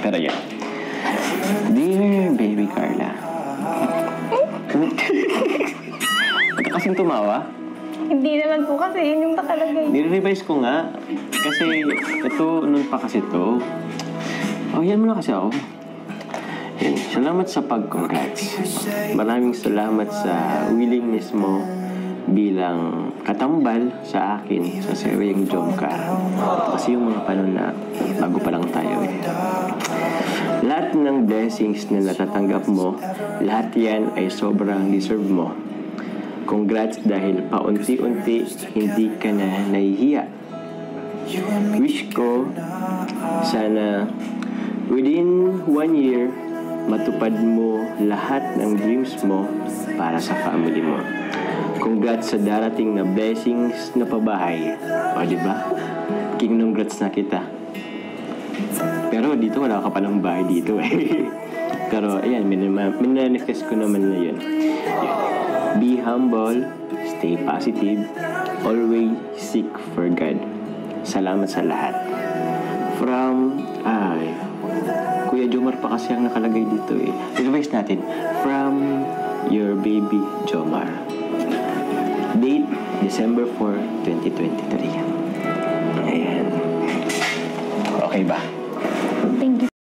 Pero yan. Dear baby Carla. Ba't ka kasing tumawa? Hindi naman po kasi yun yung nakalagay. Nire-revise ko nga. Kasi ito, noon pa kasi ito. Yan mo na kasi ako. Yan. Salamat sa pag-congrats. Maraming salamat sa willingness mo bilang katambal sa akin sa seryeng Jomcar. Kasi yung mga panahon na bago pa lang tayo eh. Lahat ng blessings na natatanggap mo, lahat yan ay sobrang deserve mo. Congrats dahil paunti-unti hindi ka na nahihiya. Wish ko sana within 1 year matupad mo lahat ng dreams mo para sa family mo. Congrats sa darating na blessings na pabahay. O, diba? King congrats na kita. Pero dito wala ka pa ng bahay dito eh. Pero ayan, minanifest ko naman na yun. Be humble, stay positive, always seek for God. Salamat sa lahat. From, Kuya Jomar pa kasi ang nakalagay dito eh. Revise natin. From your baby Jomar. Date, December 4, 2023. Ayan. Okay ba?